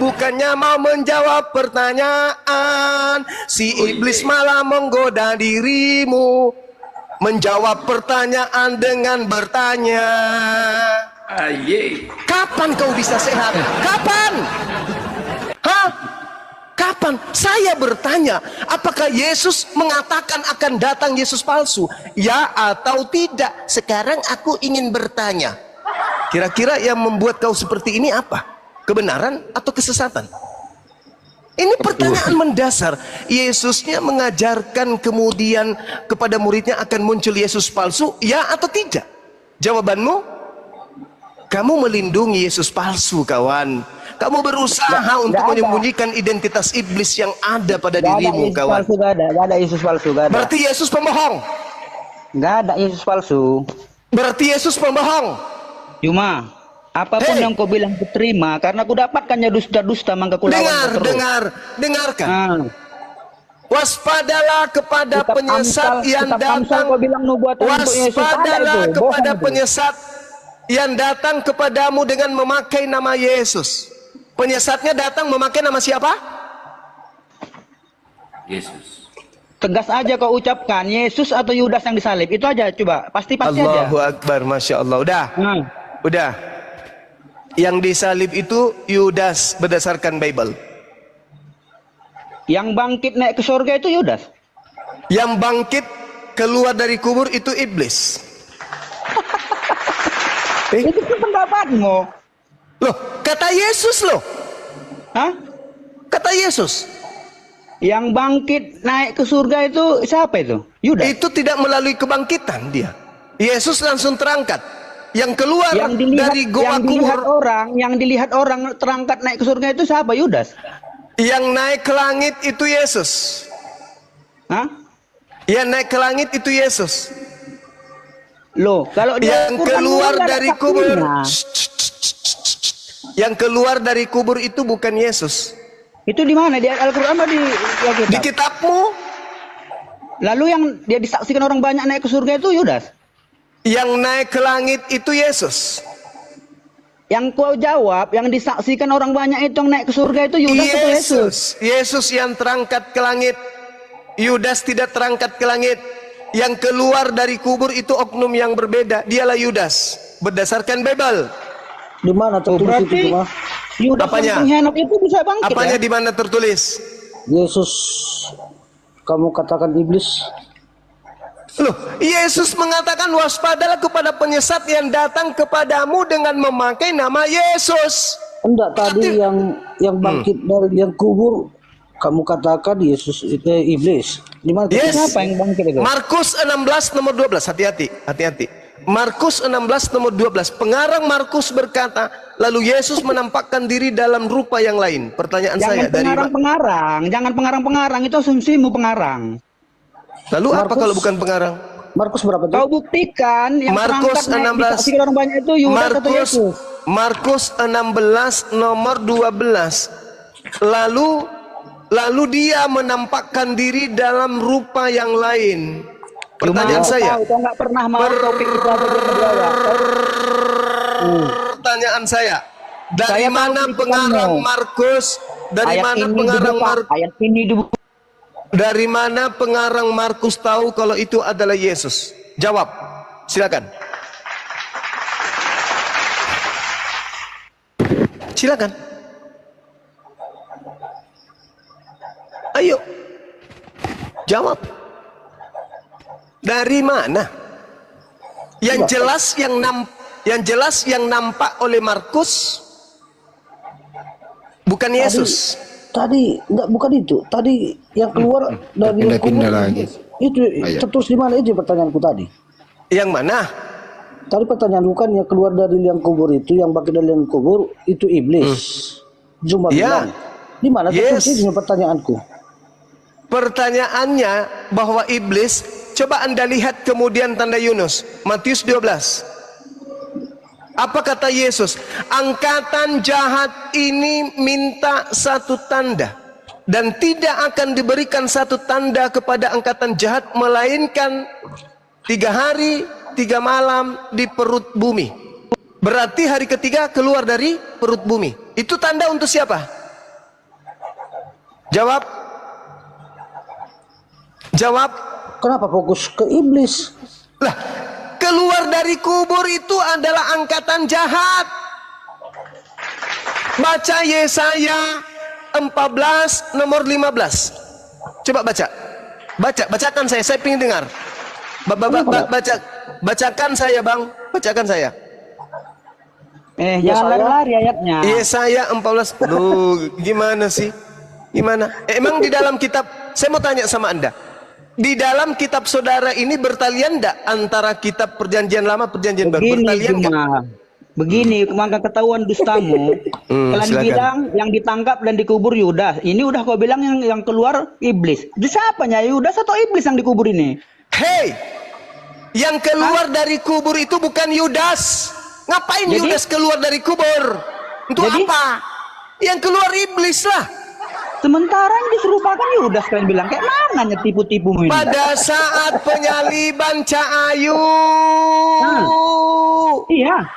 bukannya mau menjawab pertanyaan. Si iblis malah menggoda dirimu, menjawab pertanyaan dengan bertanya. Aye. Kapan kau bisa sehat? Kapan? Hah? Kapan? Saya bertanya, apakah Yesus mengatakan akan datang Yesus palsu? Ya atau tidak? Sekarang aku ingin bertanya, kira-kira yang membuat kau seperti ini apa? Kebenaran atau kesesatan? Ini pertanyaan mendasar. Yesusnya mengajarkan kemudian kepada muridnya akan muncul Yesus palsu, ya atau tidak? Jawabanmu, kamu melindungi Yesus palsu, kawan. Kamu berusaha untuk menyembunyikan identitas iblis yang ada pada dirimu, kawan. Gak ada Yesus palsu, gak ada. Berarti Yesus pembohong. Gak ada Yesus palsu. Berarti Yesus pembohong. Cuma apapun yang kau bilang kuterima, karena aku dapatkannya dusta-dusta, maka ku lawan terus. Dengarkan. Waspadalah kepada penyesat yang datang. Waspadalah kepada penyesat yang datang kepadamu dengan memakai nama Yesus. Penyesatnya datang memakai nama siapa? Yesus. Tegas aja kau ucapkan, Yesus atau Yudas yang disalib. Itu aja, coba. Pasti aja. Allahu Akbar, Masya Allah. Udah. Yang disalib itu Yudas berdasarkan Bible. Yang bangkit naik ke surga itu Yudas. Yang bangkit keluar dari kubur itu iblis. Itu pendapatmu. Loh, kata Yesus loh. Hah? Kata Yesus. Yang bangkit naik ke surga itu siapa itu? Yudas. Itu tidak melalui kebangkitan dia. Yesus langsung terangkat. Yang keluar dari goa kubur, yang dilihat orang terangkat naik ke surga itu siapa? Yudas. Yang naik ke langit itu Yesus. Hah? Yang naik ke langit itu Yesus. Loh, kalau dia yang keluar dari kubur, yang keluar dari kubur itu bukan Yesus. Itu di mana? Di Al-Qur'an atau di kitab? Di kitabmu. Lalu yang dia disaksikan orang banyak naik ke surga itu Yudas. Yang naik ke langit itu Yesus. Yang kau jawab, yang disaksikan orang banyak itu yang naik ke surga itu Yudas atau Yesus? Yesus yang terangkat ke langit. Yudas tidak terangkat ke langit. Yang keluar dari kubur itu oknum yang berbeda. Dialah Yudas. Berdasarkan Bible. Di mana tertulis itu, Mas? Yudas yang pengkhianat itu bisa bangkit. Apanya ya? di mana tertulis? Yesus, kamu katakan iblis. Loh, Yesus mengatakan waspadalah kepada penyesat yang datang kepadamu dengan memakai nama Yesus. Enggak, tadi yang bangkit dari yang kubur, kamu katakan Yesus itu iblis. Di mana? Siapa yang bangkit itu? Markus 16 nomor 12. Hati-hati. Markus 16 nomor 12. Pengarang Markus berkata, lalu Yesus menampakkan diri dalam rupa yang lain. Pertanyaan saya dari jangan pengarang, itu asumsimu pengarang. Lalu apa kalau bukan pengarang? Markus berapa itu? Kau buktikan yang Markus 16 orang banyak itu Yudas atau Yesus. Markus 16 nomor 12. Lalu dia menampakkan diri dalam rupa yang lain. Pertanyaan saya. Kau nggak pernah mau topik itu apa dia menjawab. Pertanyaan saya. Dari mana pengarang Markus? Dari mana pengarang Markus? Ayat ini dibuka. Dari mana pengarang Markus tahu kalau itu adalah Yesus? Jawab. Silakan. Silakan. Ayo. Jawab. Dari mana? Yang jelas yang nampak oleh Markus bukan Yesus. Tadi enggak, bukan itu. Tadi yang keluar dari yang kubur lagi. itu tertulis di mana itu pertanyaanku tadi? Yang mana? Tadi pertanyaan bukan yang keluar dari liang kubur itu, yang bangkit dari liang kubur itu iblis. Cuma bilang. Di mana tertulis pertanyaanku? Pertanyaannya bahwa iblis, coba Anda lihat kemudian tanda Yunus, Matius 12. Apa kata Yesus? Angkatan jahat ini minta satu tanda, dan tidak akan diberikan satu tanda kepada angkatan jahat melainkan 3 hari 3 malam di perut bumi. Berarti hari ketiga keluar dari perut bumi. Itu tanda untuk siapa? Jawab. Kenapa fokus ke iblis? Lah, keluar dari kubur itu adalah angkatan jahat. Baca Yesaya 14 nomor 15. Coba bacakan saya ingin dengar. Bacakan saya, Bang. Bacakan saya. Jangan lari-lari ayatnya. Yesaya 14. Loh, gimana sih? Gimana? Emang di dalam kitab, saya mau tanya sama Anda. Di dalam kitab saudara ini bertalian enggak antara kitab perjanjian lama perjanjian baru? Bertalian enggak? Begini, maka ketahuan dustamu. Kalian bilang yang ditangkap dan dikubur Yudas. Ini udah kau bilang yang keluar iblis. Itu siapanya? Yudas atau iblis yang dikubur ini? Hei, yang keluar dari kubur itu bukan Yudas. Ngapain Yudas keluar dari kubur? Untuk apa? Yang keluar iblis lah. Sementara yang diserupakan Yudas, kalian bilang kayak mana tipu-tipumu ini? Pada saat penyaliban Cak Ayu. Iya.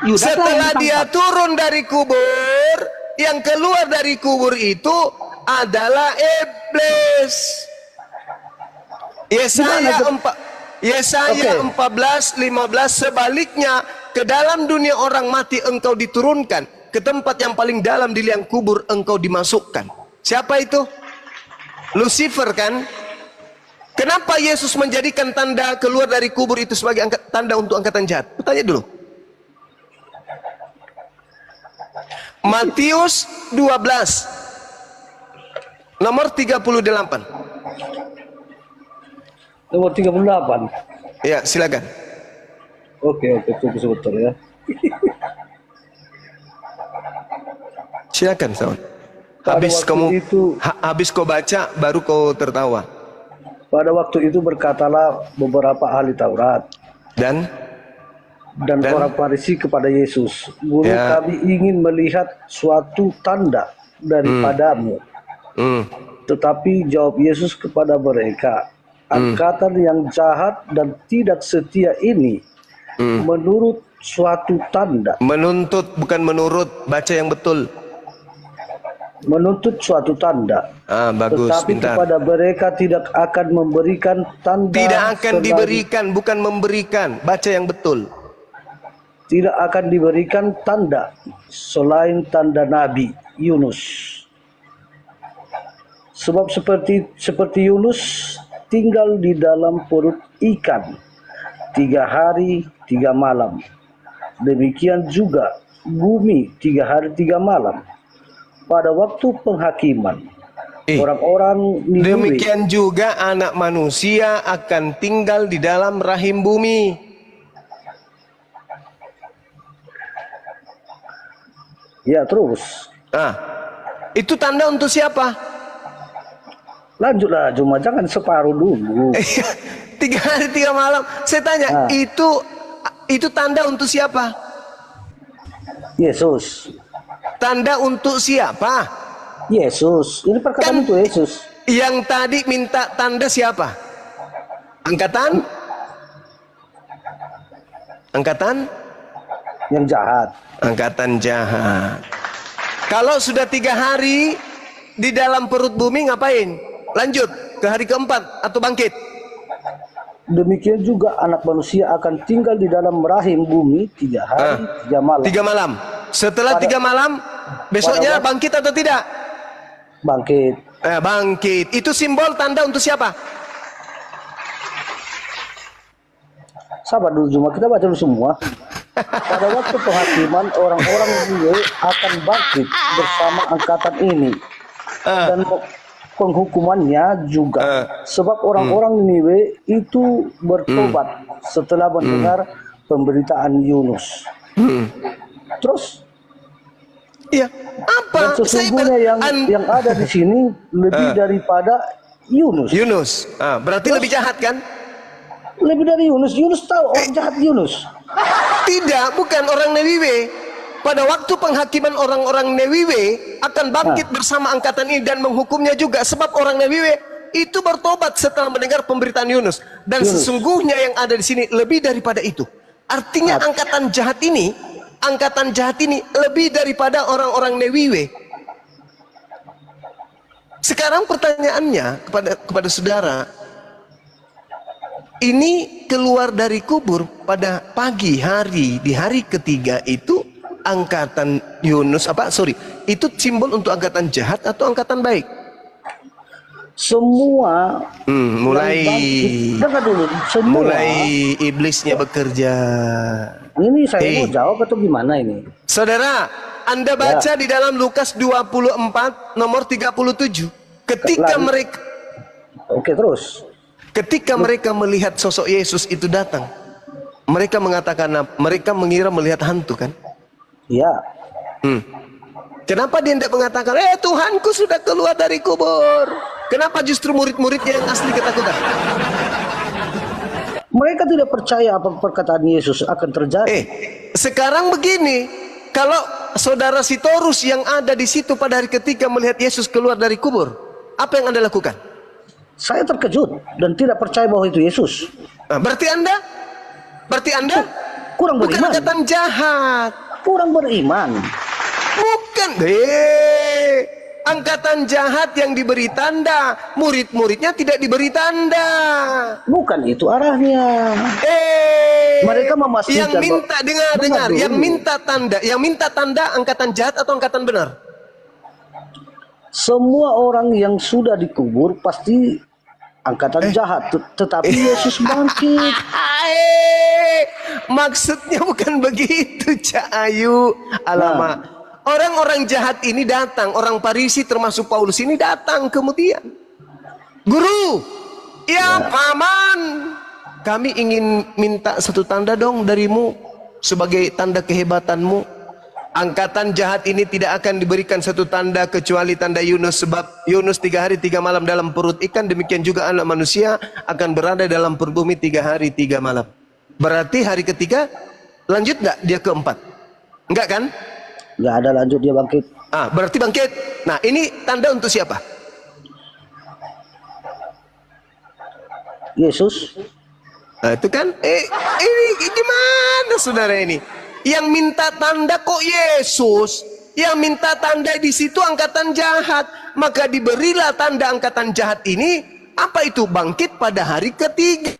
Yudas setelah dia turun dari kubur, yang keluar dari kubur itu adalah iblis. Yesaya 14:15 sebaliknya, ke dalam dunia orang mati engkau diturunkan, ke tempat yang paling dalam di liang kubur engkau dimasukkan. Siapa itu? Lucifer kan? Kenapa Yesus menjadikan tanda keluar dari kubur itu sebagai tanda untuk angkatan jahat? Tanya dulu. Matius 12 nomor 38. Nomor 38. Ya, silakan. Oke, tunggu sebentar ya. Silakan, Saud. Habis kau baca baru kau tertawa. Pada waktu itu berkatalah beberapa ahli Taurat dan orang Farisi kepada Yesus, Guru, kami ingin melihat suatu tanda daripadamu. Tetapi jawab Yesus kepada mereka, angkatan yang jahat dan tidak setia ini menurut suatu tanda. Menuntut bukan menurut, baca yang betul. Menuntut suatu tanda. Bagus, Tetapi pintar. kepada mereka tidak akan memberikan tanda. Tidak akan selain- diberikan, bukan memberikan. Baca yang betul. Tidak akan diberikan tanda selain tanda Nabi Yunus. Sebab seperti Yunus tinggal di dalam perut ikan 3 hari 3 malam. Demikian juga bumi 3 hari 3 malam. Pada waktu penghakiman, orang-orang Niniwe, Demikian juga anak manusia akan tinggal di dalam rahim bumi. ya terus. Itu tanda untuk siapa? Lanjutlah, cuma jangan separuh dulu. 3 hari 3 malam. Saya tanya, itu tanda untuk siapa? Yesus. Tanda untuk siapa? Yesus. Ini perkataan itu Yesus. Yang tadi minta tanda siapa? Angkatan? Angkatan? Yang jahat. Angkatan jahat. Kalau sudah 3 hari di dalam perut bumi ngapain? Lanjut ke hari keempat atau bangkit? Demikian juga anak manusia akan tinggal di dalam rahim bumi 3 hari 3 malam. 3 malam. Setelah 3 malam, besoknya bangkit atau tidak? Bangkit. Bangkit. Itu simbol tanda untuk siapa? Sabar dulu, cuma kita baca dulu semua. Pada waktu penghakiman, orang-orang Niniwe akan bangkit bersama angkatan ini. Dan penghukumannya juga. Sebab orang-orang Niniwe itu bertobat setelah mendengar pemberitaan Yunus. Terus? Iya. Apa? Dan sesungguhnya yang ada di sini lebih daripada Yunus. Yunus. Berarti Terus? lebih jahat kan? Lebih dari Yunus. Yunus tahu orang jahat Yunus. Tidak, bukan orang Niniwe. Pada waktu penghakiman orang-orang Niniwe akan bangkit bersama angkatan ini dan menghukumnya juga. Sebab orang Niniwe itu bertobat setelah mendengar pemberitaan Yunus. Dan sesungguhnya yang ada di sini lebih daripada itu. Artinya angkatan jahat ini lebih daripada orang-orang Niniwe. Sekarang pertanyaannya kepada saudara, ini keluar dari kubur pada pagi hari di hari ketiga itu angkatan Yunus itu simbol untuk angkatan jahat atau angkatan baik? Semua mulai dengar dulu, semua mulai iblisnya bekerja. ini saya mau jawab atau gimana ini? Saudara, Anda baca di dalam Lukas 24 nomor 37. Ketika mereka melihat sosok Yesus itu datang, mereka mengatakan, mereka mengira melihat hantu kan? Ya. Kenapa dia tidak mengatakan, Tuhanku sudah keluar dari kubur? Kenapa justru murid-muridnya yang asli ketakutan? Mereka tidak percaya apa perkataan Yesus akan terjadi. Sekarang begini, kalau saudara Sitorus yang ada di situ pada hari ketiga melihat Yesus keluar dari kubur, apa yang Anda lakukan? Saya terkejut dan tidak percaya bahwa itu Yesus. Berarti Anda kurang bukan beriman. angkatan jahat. Kurang beriman. Bukan. Angkatan jahat yang diberi tanda, murid-muridnya tidak diberi tanda. Bukan itu arahnya. Mereka memastikan yang minta dengar, yang minta tanda angkatan jahat atau angkatan benar? Semua orang yang sudah dikubur pasti angkatan jahat, tetapi Yesus bangkit. Maksudnya bukan begitu, Cak Ayu. Alamak. Orang-orang jahat ini datang, orang Farisi termasuk Paulus ini datang kemudian. Guru, ya paman, kami ingin minta satu tanda dong darimu sebagai tanda kehebatanmu. Angkatan jahat ini tidak akan diberikan satu tanda kecuali tanda Yunus, sebab Yunus 3 hari 3 malam dalam perut ikan, demikian juga anak manusia akan berada dalam perut bumi 3 hari 3 malam. Berarti hari ketiga lanjut nggak dia keempat? Enggak kan? Nggak ada lanjut, dia bangkit. Berarti bangkit. Nah, ini tanda untuk siapa? Yesus. Nah, itu kan ini gimana saudara ini? Yang minta tanda kok Yesus? Yang minta tanda di situ angkatan jahat. Maka diberilah tanda angkatan jahat ini. Apa itu? Bangkit pada hari ketiga.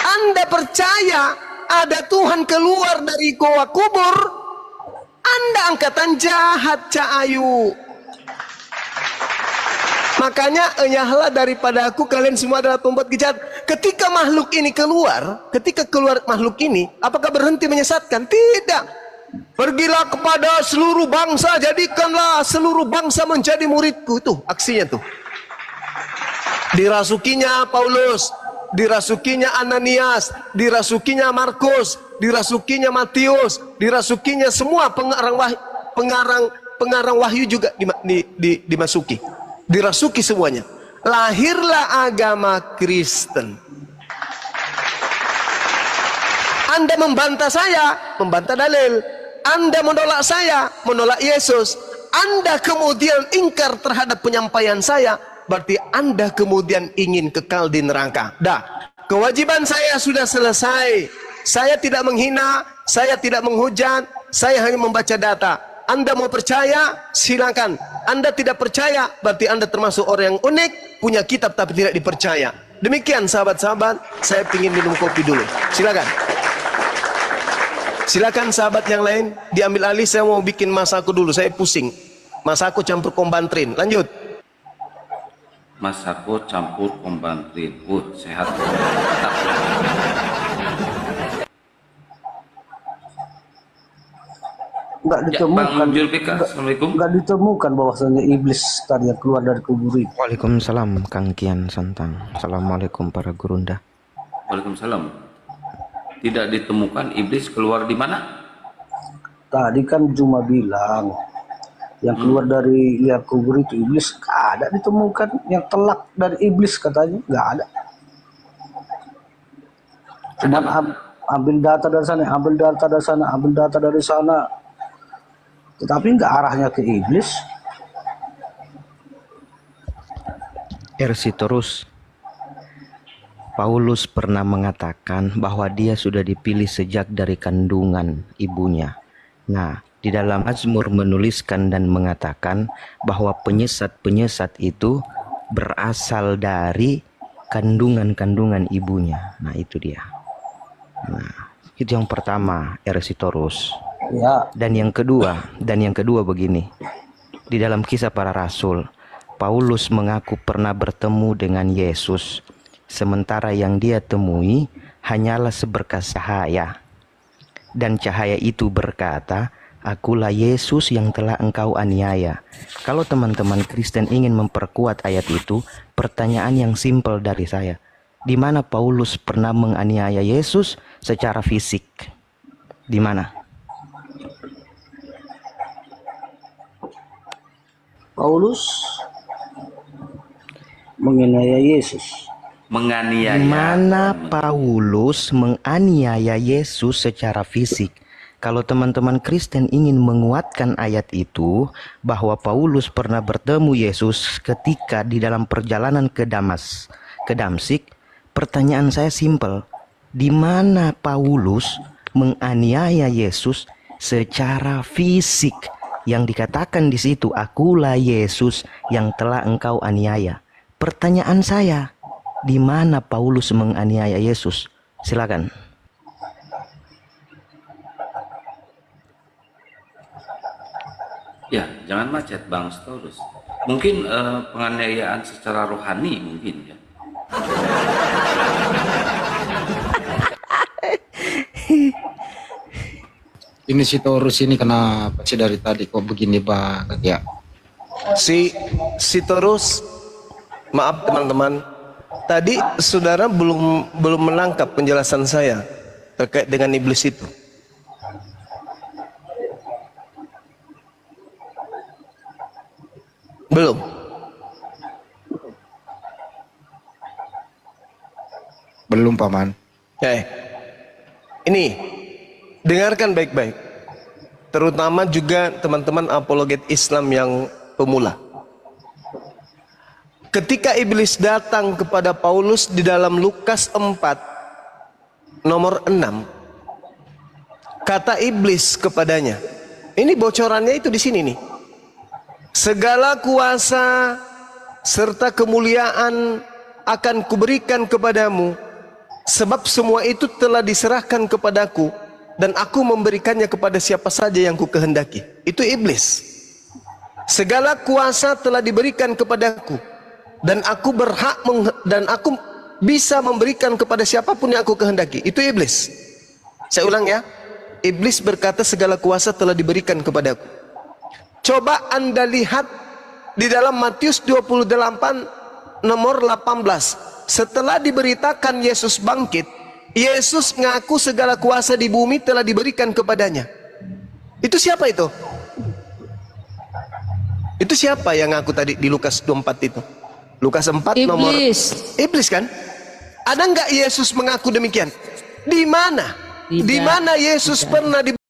Anda percaya ada Tuhan keluar dari goa kubur? Anda angkatan jahat, Cak Ayu. Makanya enyahlah daripada aku, kalian semua adalah pembuat kejahat. Ketika makhluk ini keluar, ketika keluar makhluk ini, apakah berhenti menyesatkan? Tidak. Pergilah kepada seluruh bangsa, jadikanlah seluruh bangsa menjadi muridku. Itu aksinya tuh. Dirasukinya Paulus, dirasukinya Ananias, dirasukinya Markus, dirasukinya Matius, dirasukinya semua pengarang wahyu juga dimasuki. Dirasuki semuanya. Lahirlah agama Kristen. Anda membantah saya, membantah dalil. Anda menolak saya, menolak Yesus. Anda kemudian ingkar terhadap penyampaian saya, berarti Anda kemudian ingin kekal di neraka. Dah, kewajiban saya sudah selesai. Saya tidak menghina, saya tidak menghujat, saya hanya membaca data. Anda mau percaya, silakan. Anda tidak percaya, berarti Anda termasuk orang yang unik, punya kitab tapi tidak dipercaya. Demikian sahabat-sahabat, saya ingin minum kopi dulu. Silakan. Silakan sahabat yang lain, diambil alih, saya mau bikin masaku dulu, saya pusing. Masaku campur kombantrin. Lanjut. Masaku campur kombantrin. Sehat. Enggak ditemukan. Enggak ditemukan bahwasanya iblis tadi yang keluar dari kubur itu. Waalaikumsalam Kang Kian Santang. Assalamualaikum para gurunda. Waalaikumsalam. Tidak ditemukan iblis keluar di mana? Tadi kan cuma bilang yang keluar dari liang kubur itu iblis, nggak ada ditemukan. Yang telak dari iblis katanya nggak ada. Cuma ambil data dari sana, ambil data dari sana, ambil data dari sana. Tetapi nggak arahnya ke iblis. Terus Paulus pernah mengatakan bahwa dia sudah dipilih sejak dari kandungan ibunya. Nah, di dalam Mazmur menuliskan dan mengatakan bahwa penyesat-penyesat itu berasal dari kandungan-kandungan ibunya. Nah, itu dia. Nah, itu yang pertama, Ersitorus. Ya. Dan yang kedua begini. Di dalam Kisah Para Rasul, Paulus mengaku pernah bertemu dengan Yesus, sementara yang dia temui hanyalah seberkas cahaya. Dan cahaya itu berkata, "Akulah Yesus yang telah engkau aniaya." Kalau teman-teman Kristen ingin memperkuat ayat itu, pertanyaan yang simpel dari saya, di mana Paulus pernah menganiaya Yesus secara fisik? Di mana? Paulus menganiaya Yesus. Menganiaya. Mana Paulus menganiaya Yesus secara fisik? Kalau teman-teman Kristen ingin menguatkan ayat itu, bahwa Paulus pernah bertemu Yesus ketika di dalam perjalanan ke Damsik, pertanyaan saya simpel. Di mana Paulus menganiaya Yesus secara fisik? Yang dikatakan di situ, "Akulah Yesus yang telah engkau aniaya." Pertanyaan saya, di mana Paulus menganiaya Yesus? Silakan. Ya, jangan macet Bang Storus. Mungkin penganiayaan secara rohani mungkin ya. Ini si Torus ini kenapa sih dari tadi kok begini banget ya? Si Torus, maaf teman-teman, tadi saudara belum menangkap penjelasan saya terkait dengan iblis itu. Belum. Belum Paman. Ini dengarkan baik-baik, terutama juga teman-teman apologet Islam yang pemula. Ketika iblis datang kepada Paulus di dalam Lukas 4 nomor 6, kata iblis kepadanya, ini bocorannya itu di sini nih. Segala kuasa serta kemuliaan akan kuberikan kepadamu, sebab semua itu telah diserahkan kepadaku, dan aku memberikannya kepada siapa saja yang kukehendaki. Itu iblis. Segala kuasa telah diberikan kepadaku, dan aku berhak dan aku bisa memberikan kepada siapapun yang aku kehendaki. Itu iblis. Saya ulang ya. Iblis berkata segala kuasa telah diberikan kepadaku. Coba Anda lihat di dalam Matius 28 nomor 18. Setelah diberitakan Yesus bangkit, Yesus ngaku segala kuasa di bumi telah diberikan kepadanya. Itu siapa itu? Itu siapa yang ngaku tadi di Lukas 24 itu? Lukas 4 nomor iblis kan? Ada nggak Yesus mengaku demikian? Di mana? Di mana Yesus pernah